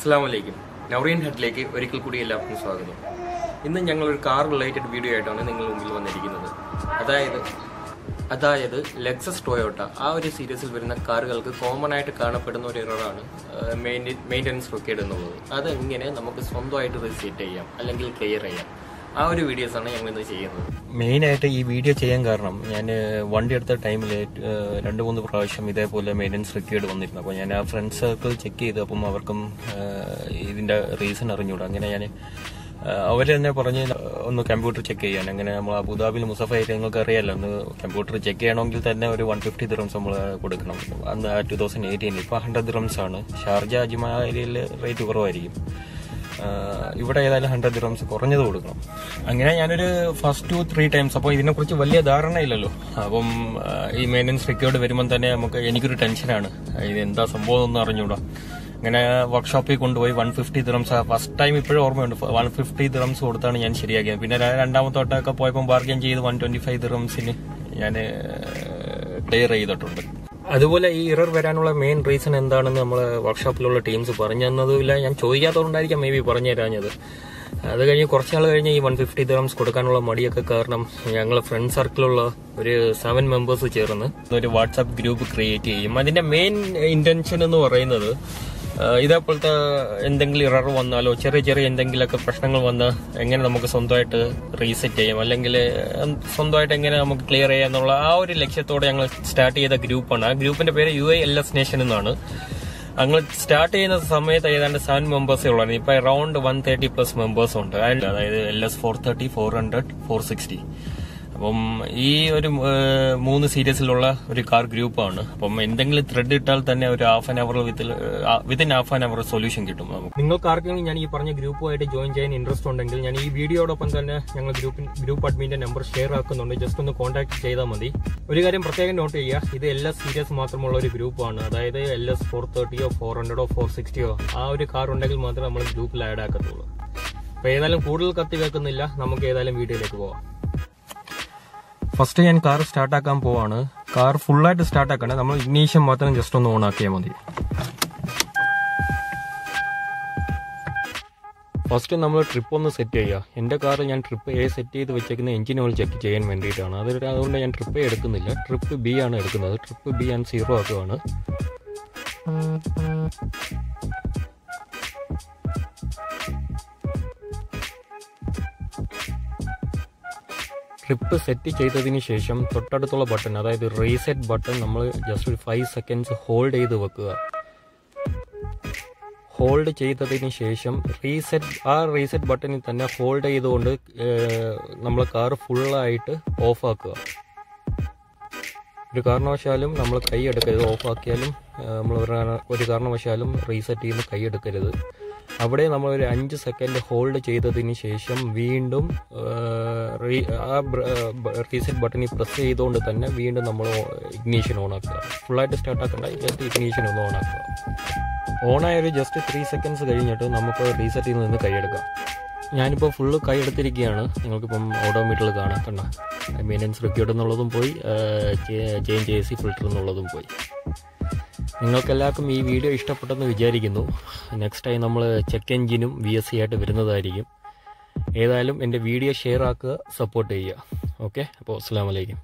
Assalamualaikum. Naurian Headlake, ഒരിക്കൽ കൂടി എല്ലാവർക്കും സ്വാഗതം. ഇന്ന് ഞങ്ങൾ ഒരു കാർ റിലേറ്റഡ് വീഡിയോ ആയിട്ടാണ് നിങ്ങളുടെ മുമ്പിൽ വന്നിരിക്കുന്നത്. അതായത് Lexus Toyota ആ ഒരു സീരീസിൽ വരുന്ന കാറുകൾക്ക് കോമൺ ആയിട്ട് കാണപ്പെടുന്ന ഒരു എററാണ് മെയിൻ്റനൻസ് റിക്വയർഡ് എന്നുള്ളത്. അതെങ്ങനെ നമുക്ക് സ്വന്തമായിട്ട് റീസെറ്റ് ചെയ്യാം അല്ലെങ്കിൽ ക്ലിയർ ചെയ്യാം. ആ ഒരു വീഡിയോസാണ് ഞങ്ങൾ ഇന്ന് ചെയ്യുന്നത്. മെയിനായിട്ട് ഈ വീഡിയോ ചെയ്യാൻ കാരണം ഞാൻ വണ്ടി എടുത്ത ടൈമിൽ 2-3 പ്രാവശ്യം ഇതേപോലെ മെയിൻ്റനൻസ് റിക്വയർഡ് വന്നിരുന്നു. അപ്പോൾ ഞാൻ ആ ഫ്രണ്ട് സർക്കിൾ ചെക്ക് ചെയ്തു. അപ്പം അവർക്കും ഇതിൻ്റെ റീസൺ അറിഞ്ഞൂടാ. അങ്ങനെ ഞാൻ അവർ തന്നെ പറഞ്ഞ് ഒന്ന് കമ്പ്യൂട്ടർ ചെക്ക് ചെയ്യാൻ. അങ്ങനെ നമ്മൾ അബുദാബിയിൽ മുസഫായിട്ട് നിങ്ങൾക്ക് അറിയാമല്ലോ, ഒന്ന് കമ്പ്യൂട്ടർ ചെക്ക് ചെയ്യണമെങ്കിൽ തന്നെ ഒരു 150 ദിറംസ് നമ്മൾ കൊടുക്കണം. അന്ന് 2018 ഇപ്പോൾ 100 ദിറംസ് ആണ്. ഷാർജ അജ്മാ ഏരിയയിൽ റേറ്റ് കുറവായിരിക്കും. ഇവിടെ ഏതായാലും 100 ദിറംസ് കുറഞ്ഞത് കൊടുക്കണം. അങ്ങനെ ഞാനൊരു ഫസ്റ്റ് 2-3 ടൈംസ്, അപ്പോൾ ഇതിനെക്കുറിച്ച് വലിയ ധാരണയില്ലല്ലോ. അപ്പം ഈ മെയിൻ്റനൻസ് റിക്വയർഡ് വരുമ്പം തന്നെ എനിക്കൊരു ടെൻഷനാണ്, ഇത് എന്താ സംഭവം ഒന്നും അറിഞ്ഞൂടാ. അങ്ങനെ വർക്ക്ഷോപ്പിൽ കൊണ്ടുപോയി 150 ദിറംസ് ഫസ്റ്റ് ടൈം ഇപ്പോഴും ഓർമ്മയുണ്ട്. 150 ദിറംസ് കൊടുത്താണ് ഞാൻ ശരിയാക്കിയത്. പിന്നെ രണ്ടാമത്തെ വട്ടമൊക്കെ പോയപ്പോൾ ബാർഗെയിൻ ചെയ്ത് 125 ദിറംസിന് ഞാൻ ക്ലിയർ ചെയ്തിട്ടുണ്ട്. അതുപോലെ ഈ ഇറർ വരാനുള്ള മെയിൻ റീസൺ എന്താണെന്ന് നമ്മളെ വർക്ക്ഷോപ്പിലുള്ള ടീംസ് പറഞ്ഞു തന്നതുമില്ല. ഞാൻ ചോദിക്കാത്തതുകൊണ്ടായിരിക്കാം മേ ബി പറഞ്ഞു തരാഞ്ഞത്. അത് കഴിഞ്ഞ് കുറച്ചാൾ കഴിഞ്ഞ് ഈ 150 ദിറംസ് കൊടുക്കാനുള്ള മടിയൊക്കെ കാരണം ഞങ്ങൾ ഫ്രണ്ട് സർക്കിളുള്ള ഒരു 7 മെമ്പേഴ്സ് ചേർന്ന് ഒരു വാട്സാപ്പ് ഗ്രൂപ്പ് ക്രിയേറ്റ് ചെയ്യും. അതിന്റെ മെയിൻ ഇന്റൻഷൻ എന്ന് പറയുന്നത് ഇതേപോലത്തെ എന്തെങ്കിലും ഇറർ വന്നാലോ ചെറിയ എന്തെങ്കിലുമൊക്കെ പ്രശ്നങ്ങൾ വന്നാൽ എങ്ങനെ നമുക്ക് സ്വന്തമായിട്ട് റീസെറ്റ് ചെയ്യാം, അല്ലെങ്കിൽ സ്വന്തമായിട്ട് എങ്ങനെ നമുക്ക് ക്ലിയർ ചെയ്യാം എന്നുള്ള ആ ഒരു ലക്ഷ്യത്തോടെ ഞങ്ങൾ സ്റ്റാർട്ട് ചെയ്ത ഗ്രൂപ്പാണ്. ആ ഗ്രൂപ്പിന്റെ പേര് UAE LS നേഷൻ എന്നാണ്. ഞങ്ങൾ സ്റ്റാർട്ട് ചെയ്യുന്ന സമയത്ത് ഏതാണ്ട് 7 മെമ്പേഴ്സേ ഉള്ളായിരുന്നു. ഇപ്പൊ അറൌണ്ട് 130+ മെമ്പേഴ്സ് ഉണ്ട്. അതായത് LS430, 400, 460. അപ്പം ഈ ഒരു 3 സീരീസിലുള്ള ഒരു കാർ ഗ്രൂപ്പാണ്. അപ്പം എന്തെങ്കിലും ത്രെഡ് ഇട്ടാൽ തന്നെ ഒരു within half an hour solution കിട്ടും നമുക്ക്. നിങ്ങൾക്ക് ആർക്കെങ്കിലും ഞാൻ ഈ പറഞ്ഞ ഗ്രൂപ്പുമായിട്ട് ജോയിൻ ചെയ്യാൻ ഇൻട്രസ്റ്റ് ഉണ്ടെങ്കിൽ ഞാൻ ഈ വീഡിയോടൊപ്പം തന്നെ ഞങ്ങൾ ഗ്രൂപ്പ് അഡ്മിന്റെ നമ്പർ ഷെയർ ആക്കുന്നുണ്ട്. ജസ്റ്റ് ഒന്ന് കോൺടാക്ട് ചെയ്താൽ മതി. ഒരു കാര്യം പ്രത്യേകം നോട്ട് ചെയ്യുക, ഇത് LS സീരീസ് മാത്രമുള്ള ഒരു ഗ്രൂപ്പാണ്. അതായത് LS430, 400, 460 ആ ഒരു കാർ ഉണ്ടെങ്കിൽ മാത്രമേ നമ്മൾ ഗ്രൂപ്പിൽ ആഡ് ആക്കത്തുള്ളൂ. അപ്പൊ ഏതായാലും കൂടുതൽ കത്തി വെക്കുന്നില്ല, നമുക്ക് ഏതായാലും വീഡിയോയിലേക്ക് പോവാം. ഫസ്റ്റ് ഞാൻ കാർ സ്റ്റാർട്ടാക്കാൻ പോവാണ്. കാർ ഫുള്ളായിട്ട് സ്റ്റാർട്ടാക്കണേ, നമ്മൾ ഇഗ്നീഷൻ മാത്രം ജസ്റ്റ് ഒന്ന് ഓൺ ആക്കിയാൽ മതി. ഫസ്റ്റ് നമ്മൾ ട്രിപ്പ് ഒന്ന് സെറ്റ് ചെയ്യുക. എൻ്റെ കാർ ഞാൻ ട്രിപ്പ് A സെറ്റ് ചെയ്ത് വെച്ചേക്കുന്ന എഞ്ചിൻ ഓയിൽ ചെക്ക് ചെയ്യാൻ വേണ്ടിയിട്ടാണ്. അതുകൊണ്ട് ഞാൻ ട്രിപ്പ് A എടുക്കുന്നില്ല, ട്രിപ്പ് B ആണ് എടുക്കുന്നത്. ട്രിപ്പ് B ഞാൻ 0 ആക്കുവാണ്. ട്രിപ്പ് സെറ്റ് ചെയ്തതിന് ശേഷം തൊട്ടടുത്തുള്ള ബട്ടൺ, അതായത് റീസെറ്റ് ബട്ടൺ, നമ്മൾ ജസ്റ്റ് ഒരു 5 സെക്കൻഡ്സ് ഹോൾഡ് ചെയ്ത് വെക്കുക. ഹോൾഡ് ചെയ്തതിന് ശേഷം റീസെറ്റ് ബട്ടണിൽ തന്നെ ഹോൾഡ് ചെയ്തുകൊണ്ട് നമ്മൾ കാർ ഫുള്ളായിട്ട് ഓഫ് ആക്കുക. ഒരു കാരണവശാലും നമ്മൾ കൈ എടുക്കരുത്. ഓഫ് ആക്കിയാലും നമ്മൾ ഒരു കാരണവശാലും റീസെറ്റ് ചെയ്യുന്ന കൈ എടുക്കരുത്. അവിടെ നമ്മൾ ഒരു 5 സെക്കൻഡ് ഹോൾഡ് ചെയ്തതിന് ശേഷം വീണ്ടും ആ റീസെറ്റ് ബട്ടണിൽ പ്രസ് ചെയ്തുകൊണ്ട് തന്നെ വീണ്ടും നമ്മൾ ഇഗ്നീഷൻ ഓൺ ആക്കുക. ഫുള്ളായിട്ട് സ്റ്റാർട്ട് ആക്കണ്ട, ജസ്റ്റ് ഇഗ്നീഷൻ ഒന്ന് ഓൺ ആക്കുക. ഓണായ ഒരു ജസ്റ്റ് 3 സെക്കൻഡ്സ് കഴിഞ്ഞിട്ട് നമുക്ക് റീസെറ്റിൽ നിന്ന് കൈയെടുക്കാം. ഞാനിപ്പോൾ ഫുള്ള് കൈ എടുത്തിരിക്കുകയാണ്. നിങ്ങൾക്കിപ്പം ഓഡോമീറ്ററിൽ കാണാം, കണ്ട മെയിൻ്റനൻസ് റിക്വയർഡ് എന്നുള്ളതും പോയി, ചേഞ്ച് AC ഫിൽറ്റർ എന്നുള്ളതും പോയി. നിങ്ങൾക്കെല്ലാവർക്കും ഈ വീഡിയോ ഇഷ്ടപ്പെട്ടെന്ന് വിചാരിക്കുന്നു. നെക്സ്റ്റ് ടൈം നമ്മൾ ചെക്ക് എഞ്ചിനും VSC ആയിട്ട് വരുന്നതായിരിക്കും. ഏതായാലും എൻ്റെ വീഡിയോ ഷെയർ ആക്കുക, സപ്പോർട്ട് ചെയ്യുക. ഓക്കെ, അപ്പോൾ അസ്സലാമു അലൈക്കും.